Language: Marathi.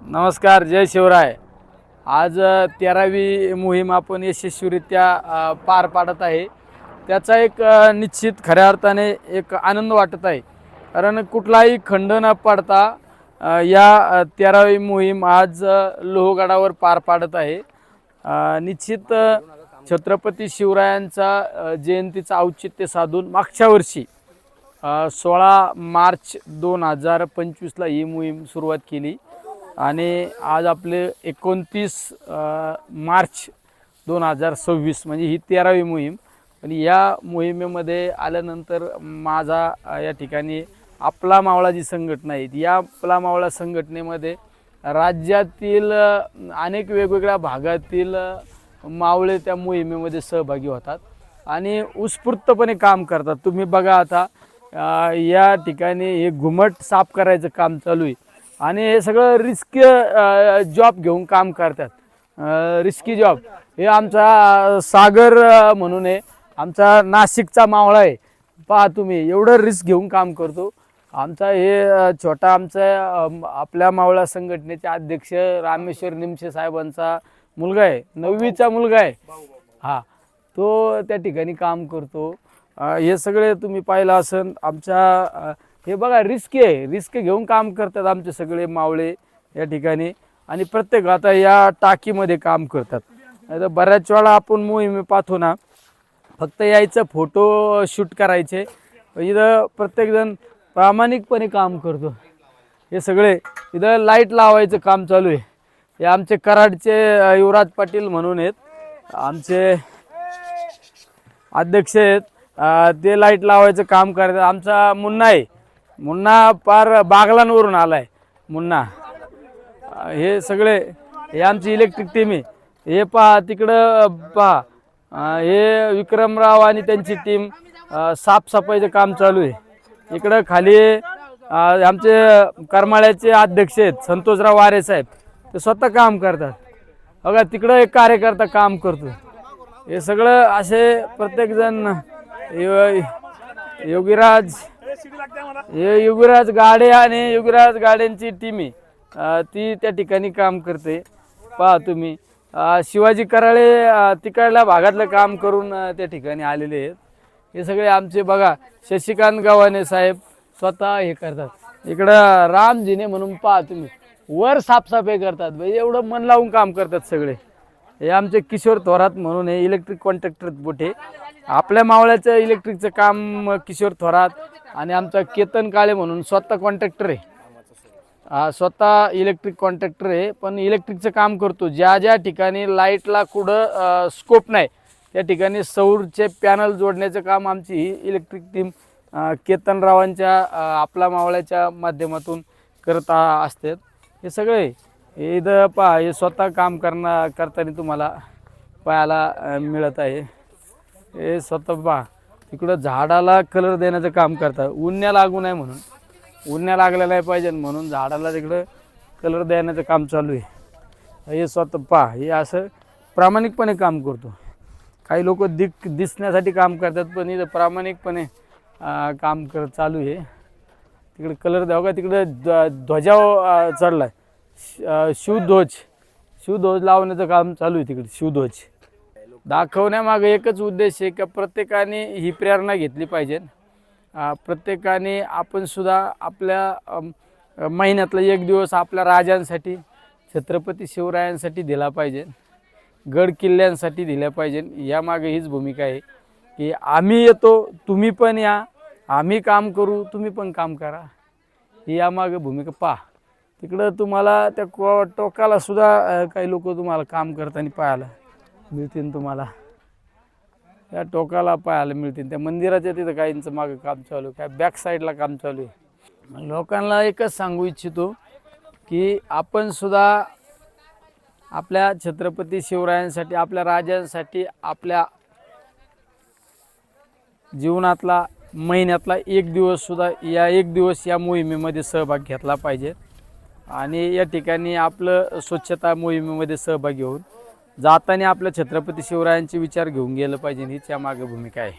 नमस्कार, जय शिवराय. आज 13वी मोहीम आपण यशस्वीरित्या पार पाडत आहे. त्याचा एक निश्चित खऱ्या अर्थाने एक आनंद वाटत आहे. कारण कुठलाही खंड न पाडता या 13वी मोहीम आज लोहगडावर पार पाडत आहे. निश्चित छत्रपती शिवरायांचा जयंतीचं औचित्य साधून मागच्या वर्षी 16 मार्च 2025ला ही मोहीम सुरुवात केली आणि आज आपले 29 मार्च 2026 म्हणजे ही 13वी मोहीम. आणि या मोहिमेमध्ये आल्यानंतर माझा या ठिकाणी आपला मावळा जी संघटना आहे या आपला मावळा संघटनेमध्ये राज्यातील अनेक वेगवेगळ्या भागातील मावळे त्या मोहिमेमध्ये सहभागी होतात आणि उत्स्फूर्तपणे काम करतात. तुम्ही बघा आता या ठिकाणी हे घुमट साफ करायचं काम चालू आहे आणि हे सगळं रिस्की जॉब घेऊन काम करतात. रिस्की जॉब हे आमचा सागर म्हणून आहे, आमचा नाशिकचा मावळा आहे. पहा तुम्ही एवढं रिस्क घेऊन काम करतो. आमचा हे छोटा आमचा आपल्या मावळा संघटनेचे अध्यक्ष रामेश्वर निमशे साहेबांचा मुलगा आहे, 9वीचा मुलगा आहे. हा, तो त्या ठिकाणी काम करतो. हे सगळे तुम्ही पाहिलं असेल. आमच्या हे बघा रिस्क आहे, रिस्क घेऊन काम करतात आमचे सगळे मावळे या ठिकाणी आणि प्रत्येक आता या टाकीमध्ये काम करतात. आता बऱ्याच वेळा आपण मोहिमे पाहतो ना, फक्त यायचं फोटो शूट करायचे. इथं प्रत्येकजण प्रामाणिकपणे काम करतो. हे सगळे इथं लाईट लावायचं काम चालू आहे. हे आमचे कराडचे युवराज पाटील म्हणून आहेत, आमचे अध्यक्ष आहेत. ते लाईट लावायचं काम करतात. आमचा मुन्ना आहे, मुन्ना पार बागलांवरून आलाय मुन्ना. हे सगळे हे आमची इलेक्ट्रिक टीम आहे. हे पहा तिकडं पहा, हे विक्रमराव आणि त्यांची टीम साफसफाईचं काम चालू आहे. इकडं खाली आमचे करमाळ्याचे अध्यक्ष आहेत संतोषराव वारे साहेब, ते स्वतः काम करतात. बघा तिकडं एक कार्यकर्ता काम करतो. हे सगळं असे प्रत्येकजण योगीराज, हे योगीराज गाडे आणि योगीराज गाड्यांची टीम आहे, ती त्या ठिकाणी काम करते. पहा तुम्ही शिवाजी कराळे तिकडल्या भागातलं काम करून त्या ठिकाणी आलेले आहेत. हे सगळे आमचे बघा शशिकांत गव्हाणे साहेब स्वतः हे करतात. इकडं रामजीने म्हणून पहा तुम्ही वर साफसफाई करतात. म्हणजे एवढं मन लावून काम करतात सगळे. हे आमचे किशोर थोरात म्हणून हे इलेक्ट्रिक कॉन्ट्रॅक्टर बोटे, आपल्या मावळ्याचं इलेक्ट्रिकचं काम किशोर थोरात. आणि आमचा केतन काळे म्हणून स्वतः कॉन्ट्रॅक्टर आहे, स्वतः इलेक्ट्रिक कॉन्ट्रॅक्टर आहे, पण इलेक्ट्रिकचं काम करतो. ज्या ज्या ठिकाणी लाईटला कुठं स्कोप नाही त्या ठिकाणी सौरचे पॅनल जोडण्याचं काम आमची ही इलेक्ट्रिक टीम केतनरावांच्या आपला मावळ्याच्या माध्यमातून करत असतात. हे सगळे हे इथं पहा, हे स्वतः काम करताना तुम्हाला पाहायला मिळत आहे. हे स्वतः पहा तिकडं झाडाला कलर देण्याचं काम करतात. उन्ह्या लागू नये म्हणून, उन्ह्या लागल्या नाही पाहिजे म्हणून झाडाला तिकडं कलर देण्याचं काम चालू आहे. हे स्वतः पहा, हे असं प्रामाणिकपणे काम करतो. काही लोक दिसण्यासाठी काम करतात, पण इथं प्रामाणिकपणे काम चालू आहे. तिकडे कलर द्यावं का, तिकडे ध्वजा चढला आहे, शिवध्वज लावण्याचं काम चालू आहे. तिकडे शिवध्वज दाखवण्यामागे एकच उद्देश आहे की प्रत्येकाने ही प्रेरणा घेतली पाहिजे. प्रत्येकाने आपण सुद्धा आपल्या महिन्यातला एक दिवस आपल्या राजांसाठी छत्रपती शिवरायांसाठी दिला पाहिजे, गड किल्ल्यांसाठी दिल्या पाहिजे. यामागे हीच भूमिका आहे की आम्ही येतो, तुम्ही पण या, आम्ही काम करू, तुम्ही पण काम करा. ही यामागे भूमिका पहा. तिकडं तुम्हाला त्या टोकाला सुद्धा काही लोक तुम्हाला काम करताना पाहायला मिळतील. तुम्हाला त्या टोकाला पाहायला मिळतील. त्या मंदिराच्या तिथं काहींचं मागं काम चालू आहे, काय बॅक साईडला काम चालू आहे. लोकांना एकच सांगू इच्छितो की आपण सुद्धा आपल्या छत्रपती शिवरायांसाठी, आपल्या राजांसाठी आपल्या जीवनातला महिन्यातला एक दिवस सुद्धा एक दिवस या मोहिमेमध्ये सहभाग घेतला पाहिजे. आणि या ठिकाणी आपलं स्वच्छता मोहिमेमध्ये सहभागी होऊन जाताना आपल्या छत्रपती शिवरायांचे विचार घेऊन गेलं पाहिजे. हीच यामागे भूमिका आहे.